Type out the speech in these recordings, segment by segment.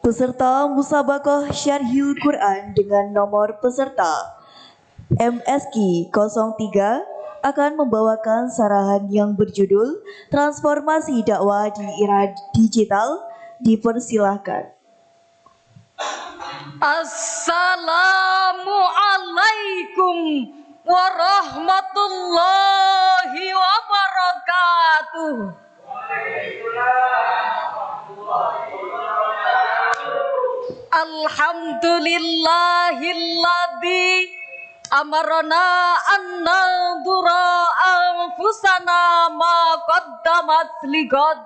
Peserta Musabaqah Syarhil Quran dengan nomor peserta MSQ 03 akan membawakan sarahan yang berjudul Transformasi Dakwah di Era Digital. Dipersilahkan. Assalamualaikum warahmatullahi wabarakatuh. Alhamdulillahilladzi amarna an nadura anfusana ma qaddamat ligad.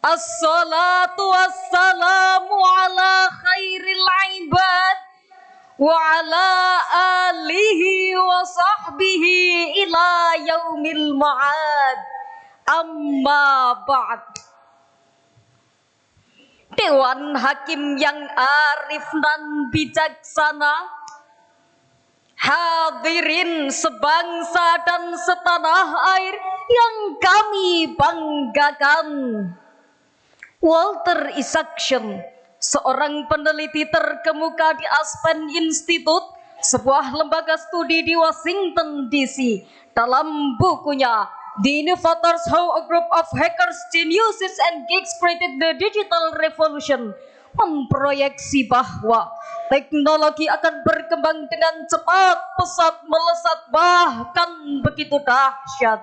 Assalatu wassalamu ala khairil ibad wa ala alihi wa sahbihi ila yaumil ma'ad. Amma ba'd. Dewan Hakim yang arif dan bijaksana, hadirin sebangsa dan setanah air yang kami banggakan. Walter Isaacson, seorang peneliti terkemuka di Aspen Institute, sebuah lembaga studi di Washington DC, dalam bukunya The Innovators: How a Group of Hackers, Geniuses and Geeks Created the Digital Revolution, memproyeksi bahwa teknologi akan berkembang dengan cepat, pesat, melesat, bahkan begitu dahsyat.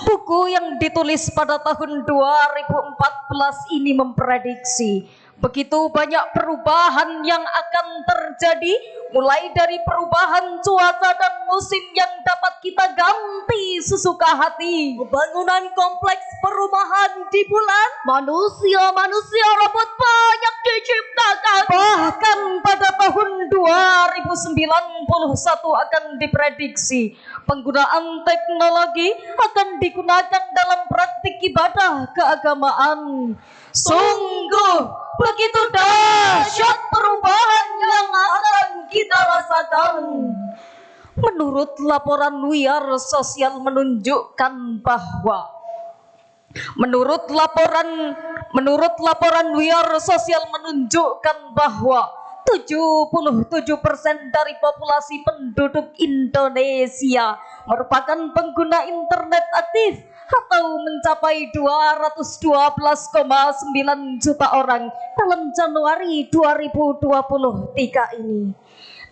Buku yang ditulis pada tahun 2014 ini memprediksi begitu banyak perubahan yang akan terjadi, mulai dari perubahan cuaca dan musim yang dapat kita ganti sesuka hati, pembangunan kompleks perumahan di bulan, manusia robot banyak diciptakan, bahkan pada tahun 2091 akan diprediksi penggunaan teknologi akan digunakan dalam praktik ibadah keagamaan. Sungguh begitu dahsyat perubahan yang akan kita rasakan. Menurut laporan WIAR Sosial menunjukkan bahwa Menurut laporan WIAR Sosial menunjukkan bahwa 77% dari populasi penduduk Indonesia merupakan pengguna internet aktif atau mencapai 212,9 juta orang dalam Januari 2023 ini.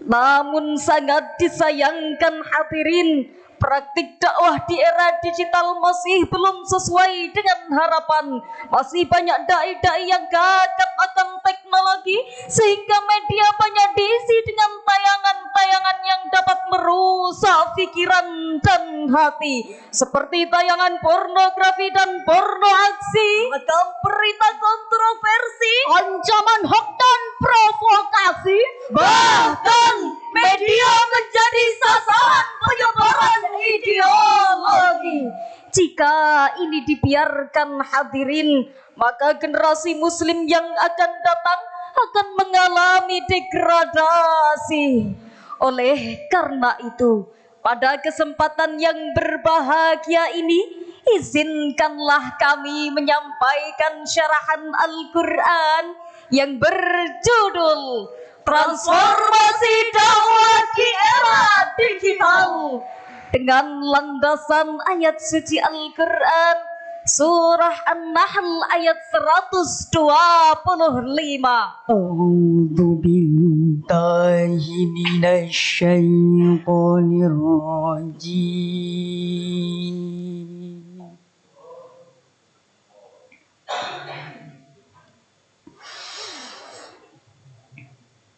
Namun sangat disayangkan hadirin, praktik dakwah di era digital masih belum sesuai dengan harapan. Masih banyak dai-dai yang gagap akan teknologi, sehingga media banyak diisi dengan tayangan-tayangan yang dapat merusak pikiran dan hati, seperti tayangan pornografi dan porno aksi, atau berita kontroversi, ancaman hoax dan provokasi. Bahkan media menjadi sasaran penyebaran ideologi. Jika ini dibiarkan hadirin, maka generasi muslim yang akan datang akan mengalami degradasi. Oleh karena itu, pada kesempatan yang berbahagia ini, izinkanlah kami menyampaikan syarahan Al-Quran yang berjudul Transformasi Dakwah di Era Digital, dengan landasan ayat suci Al-Quran Surah An-Nahl ayat 125. A'udzu billahi minasy syaithanir rajim.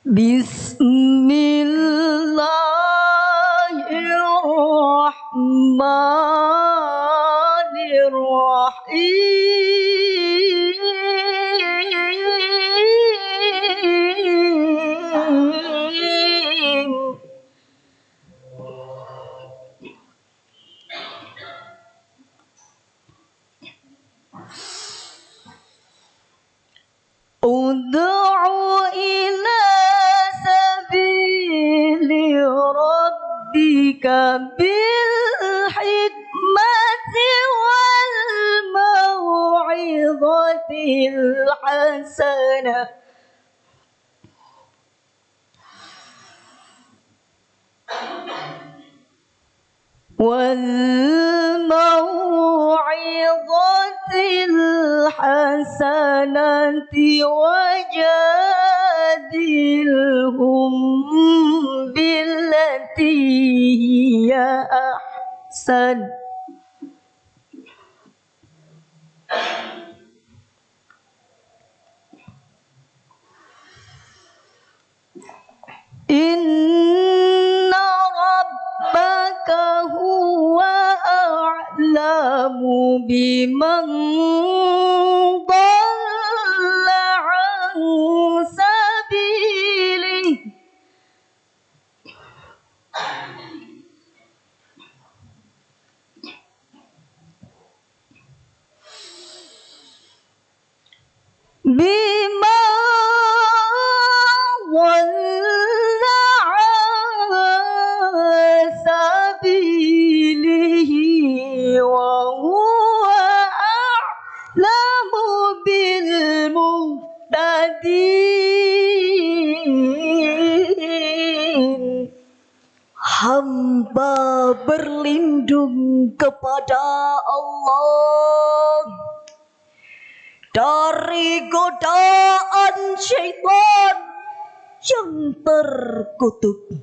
Bismillahirrahmanirrahim. Ud'u ila sabili rabbika bil hikmati wal maw'izati الحسنة والموعظة الحسنة وجادلهم بالتي هي أحسن إن ربك هو أعلم بمن ضل عن سبيله بما ضل عن سبيله وهو أعلم بالمهتدين. Hamba berlindung kepada Allah dari godaan syaitan yang terkutuk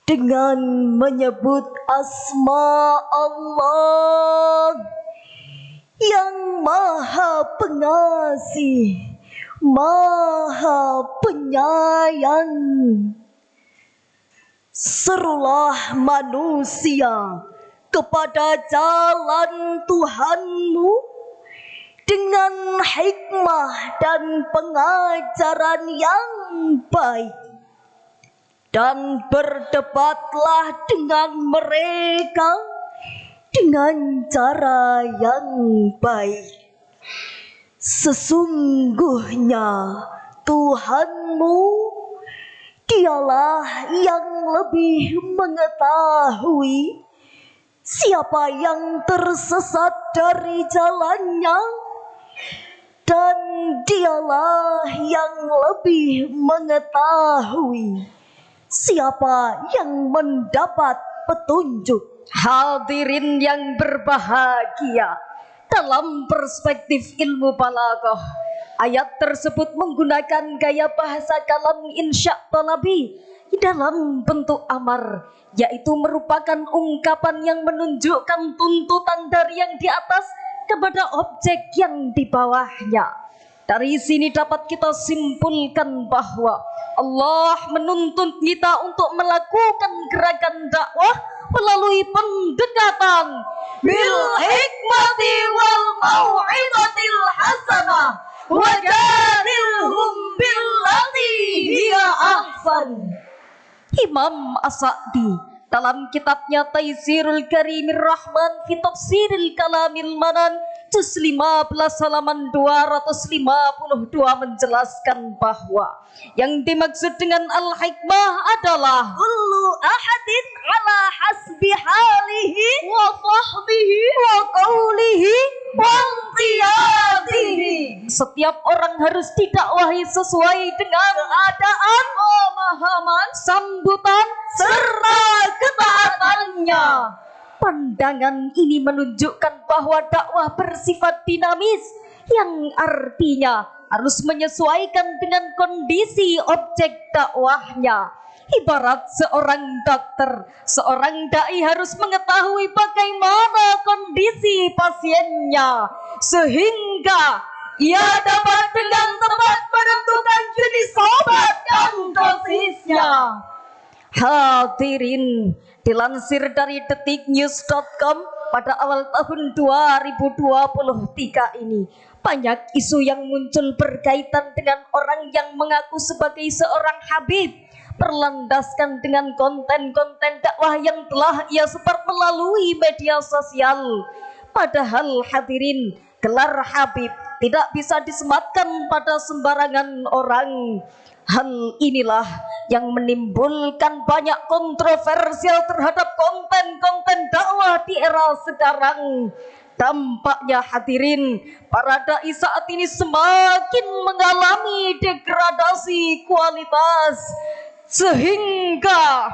dengan menyebut asma Allah yang Maha Pengasih, Maha Penyayang. Serulah manusia kepada jalan Tuhanmu dengan hikmah dan pengajaran yang baik, dan berdebatlah dengan mereka dengan cara yang baik. Sesungguhnya Tuhanmu Dialah yang lebih mengetahui siapa yang tersesat dari jalannya, dan Dialah yang lebih mengetahui siapa yang mendapat petunjuk. Hadirin yang berbahagia, dalam perspektif ilmu balaghah, ayat tersebut menggunakan gaya bahasa kalam insya talabi dalam bentuk amar, yaitu merupakan ungkapan yang menunjukkan tuntutan dari yang di atas kepada objek yang di bawahnya. Dari sini dapat kita simpulkan bahwa Allah menuntut kita untuk melakukan gerakan dakwah melalui pendekatan bil hikmati wal mau'izatil hasanah wajadilhum billati hiya ahsan. Imam As-Sa'di dalam kitabnya Taisirul Karimir Rahman fi Tafsiril Kalamil Manan juz 15 halaman 252 menjelaskan bahwa yang dimaksud dengan al-hikmah adalah Kullu ahadin ala hasbi halihi wa fahmihi wa qawlihi wa qiyadihi. Setiap orang harus didakwahi sesuai dengan keadaan, pemahaman, sambutan, serta ketaatannya. Pandangan ini menunjukkan bahwa dakwah bersifat dinamis, yang artinya harus menyesuaikan dengan kondisi objek dakwahnya. Ibarat seorang dokter, seorang dai harus mengetahui bagaimana kondisi pasiennya sehingga ia dapat dengan tepat menentukan jenis obat dan dosisnya. Hadirin, dilansir dari detiknews.com pada awal tahun 2023 ini, banyak isu yang muncul berkaitan dengan orang yang mengaku sebagai seorang habib, berlandaskan dengan konten-konten dakwah yang telah ia sebar melalui media sosial. Padahal hadirin, gelar habib tidak bisa disematkan pada sembarangan orang. Hal inilah yang menimbulkan banyak kontroversial terhadap konten-konten dakwah di era sekarang. Tampaknya hadirin, para dai saat ini semakin mengalami degradasi kualitas sehingga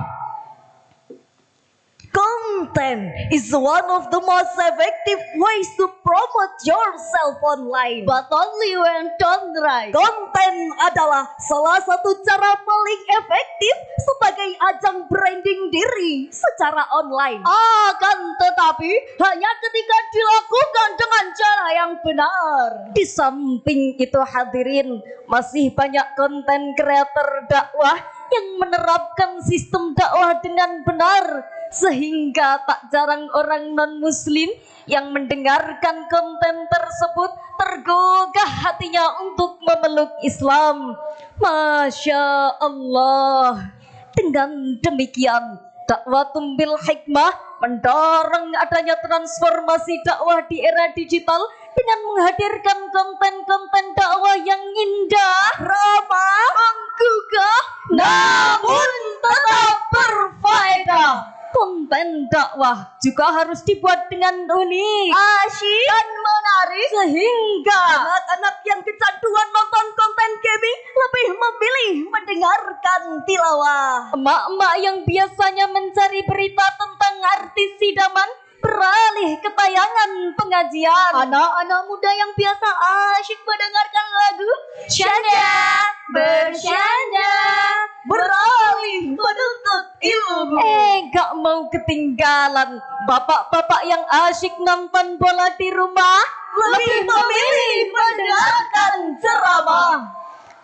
content is one of the most effective ways to promote yourself online. But only when done right. Konten adalah salah satu cara paling efektif sebagai ajang branding diri secara online. Akan tetapi hanya ketika dilakukan dengan cara yang benar. di samping itu hadirin, masih banyak konten kreator dakwah yang menerapkan sistem dakwah dengan benar, sehingga tak jarang orang non-muslim yang mendengarkan konten tersebut tergugah hatinya untuk memeluk Islam. Masya Allah. Dengan demikian, Dakwatum bil Hikmah mendorong adanya transformasi dakwah di era digital dengan menghadirkan konten-konten dakwah yang indah, ramah, menggugah, namun tetap berfaedah. Konten dakwah juga harus dibuat dengan unik, Asyik dan menarik, sehingga anak-anak yang kecanduan nonton konten gaming lebih memilih mendengarkan tilawah. emak-emak yang biasanya mencari berita tentang artis idaman beralih ke tayangan pengajian. Anak-anak muda yang biasa asyik mendengarkan lagu Syanda bersyanda beralih menuntut ilmu. Gak mau ketinggalan. Bapak-bapak yang asyik nonton bola di rumah Lebih memilih mendengarkan ceramah.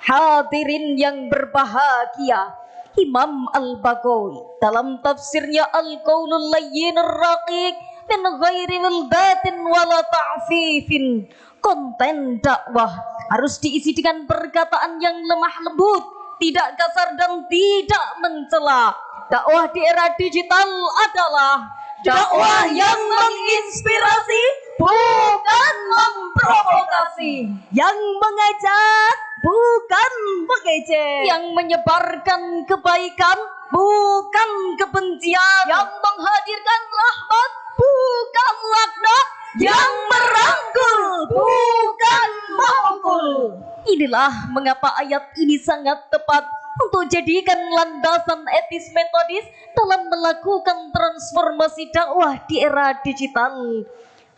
Hadirin yang berbahagia, Imam Al-Baghawi dalam tafsirnya Al-Qaulul Layyinur Raqiq min ghairi wildatin wala ta'fifin, konten dakwah harus diisi dengan perkataan yang lemah lembut, tidak kasar dan tidak mencela. Dakwah di era digital adalah dakwah yang menginspirasi, bukan memprovokasi, Yang mengajak bukan mengejek. yang menyebarkan kebaikan, bukan kebencian, yang menghadirkan rahmat bukan laknat, Yang merangkul bukan memukul. Inilah mengapa ayat ini sangat tepat untuk jadikan landasan etis metodis dalam melakukan transformasi dakwah di era digital.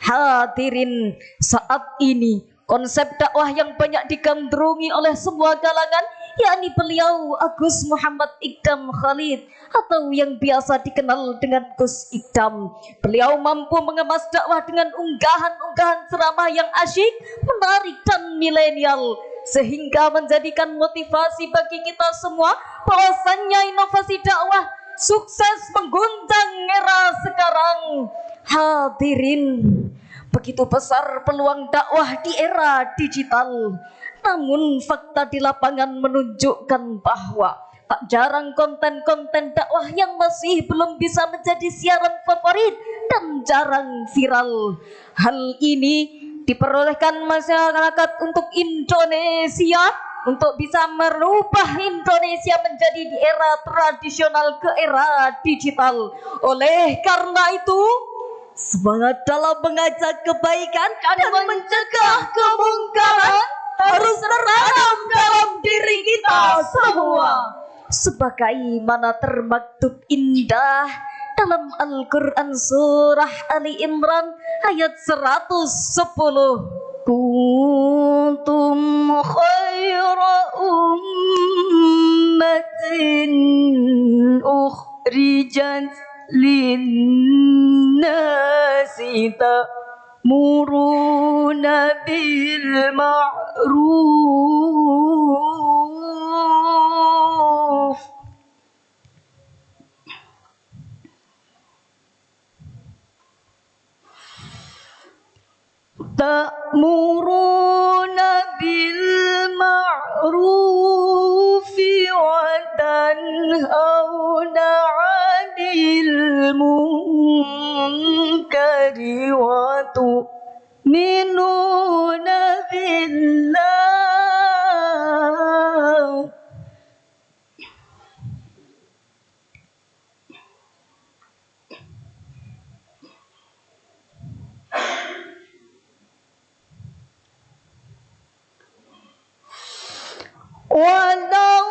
Hadirin, saat ini konsep dakwah yang banyak digandrungi oleh semua kalangan, yakni beliau Agus Muhammad Iqdam Khalid atau yang biasa dikenal dengan Gus Iqdam. Beliau mampu mengemas dakwah dengan unggahan-unggahan ceramah yang asyik, menarik dan milenial, sehingga menjadikan motivasi bagi kita semua bahwasannya inovasi dakwah sukses mengguncang era sekarang. Hadirin, begitu besar peluang dakwah di era digital, namun fakta di lapangan menunjukkan bahwa tak jarang konten-konten dakwah yang masih belum bisa menjadi siaran favorit dan jarang viral. Hal ini diperolehkan masyarakat untuk Indonesia untuk bisa merubah Indonesia menjadi di era tradisional ke era digital. Oleh karena itu, Semangat dalam mengajak kebaikan dan mencegah kemungkaran harus tertanam dalam diri kita semua. sebagaimana termaktub indah dalam Al-Quran surah Ali Imran ayat 110. kuntum khaira ummatin ukhrijat linnasi ta'muruna bil ma'ruf wa tanhauna 'anil munkari wa tu'minuna billah. walau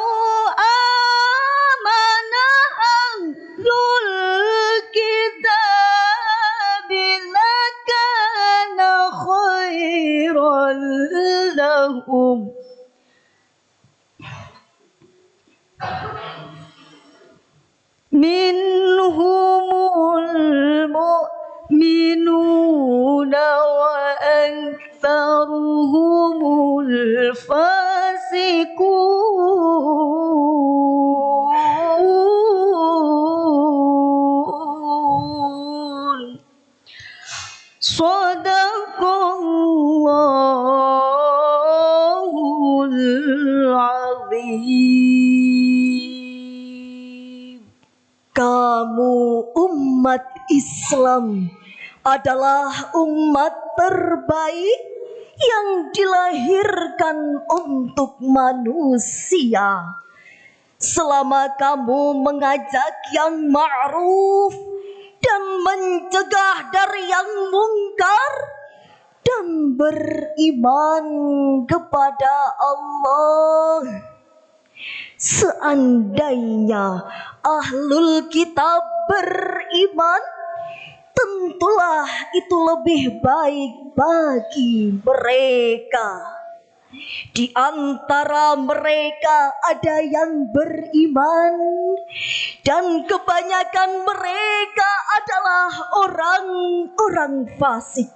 amana ahlul kitab lakana khairan lahum minhumul mu'minuna wa aktsaruhumul fasiqun. Shadaqallahul azim. Kamu umat Islam adalah umat terbaik yang dilahirkan untuk manusia. Selama kamu mengajak yang ma'ruf dan mencegah dari yang mungkar dan beriman kepada Allah. Seandainya ahlul kitab beriman, tentulah itu lebih baik bagi mereka. Di antara mereka ada yang beriman, dan kebanyakan mereka adalah orang-orang fasik.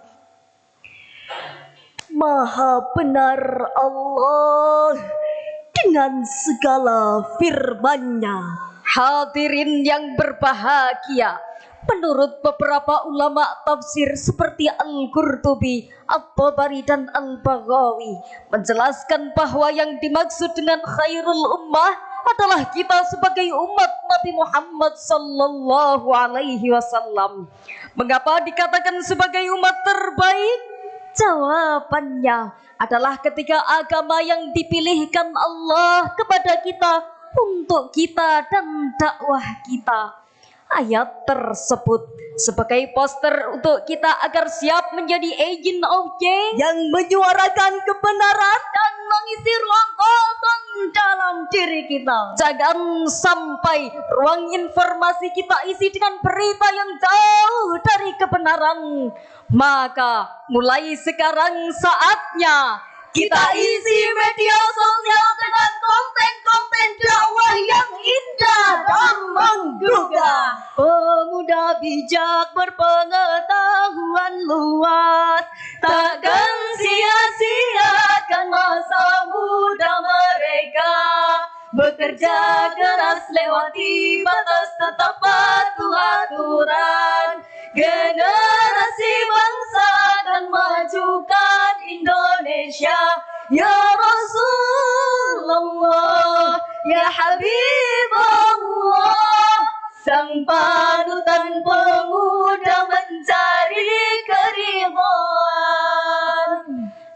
Maha benar Allah dengan segala firman-Nya. Hadirin yang berbahagia, menurut beberapa ulama tafsir seperti Al-Qurtubi, At-Tabari dan Al-Baghawi menjelaskan bahwa yang dimaksud dengan khairul ummah adalah kita sebagai umat Nabi Muhammad sallallahu alaihi wasallam. Mengapa dikatakan sebagai umat terbaik? Jawabannya adalah ketika agama yang dipilihkan Allah kepada kita, untuk kita dan dakwah kita. Ayat tersebut sebagai poster untuk kita agar siap menjadi agent of change yang menyuarakan kebenaran dan mengisi ruang kosong dalam diri kita. Jangan sampai ruang informasi kita isi dengan berita yang jauh dari kebenaran. Maka mulai sekarang saatnya Kita isi media sosial dengan konten-konten dakwah yang indah dan menggugah. Pemuda bijak berpengetahuan luas, takkan sia-siakan masa muda mereka. Bekerja keras lewati batas tetap patuh aturan. Generasi bangsa akan majukan Indonesia. Ya Rasulullah, Ya Habibullah, sang panutan pemuda mencari keridhaan.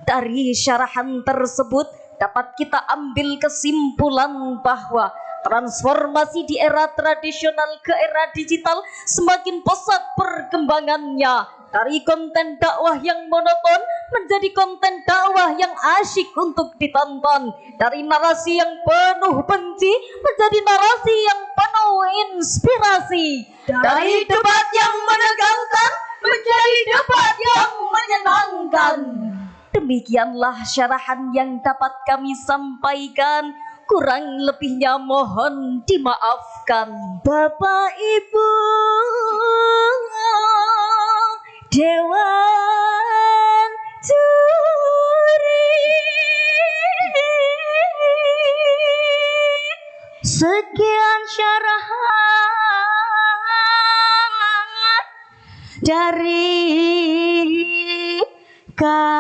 Dari syarahan tersebut dapat kita ambil kesimpulan bahwa transformasi di era tradisional ke era digital semakin pesat perkembangannya. Dari konten dakwah yang monoton menjadi konten dakwah yang asyik untuk ditonton. Dari narasi yang penuh benci menjadi narasi yang penuh inspirasi. Dari debat yang menegangkan menjadi debat yang menyenangkan. Demikianlah syarahan yang dapat kami sampaikan. Kurang lebihnya mohon dimaafkan. Bapak Ibu Dewan Juri, sekian syarahan dari kami.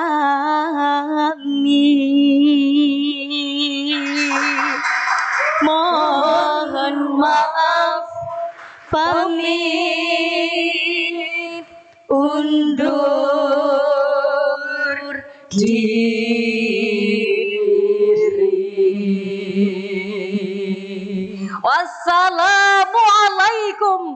Mohon maaf, pamit undur diri. Wassalamualaikum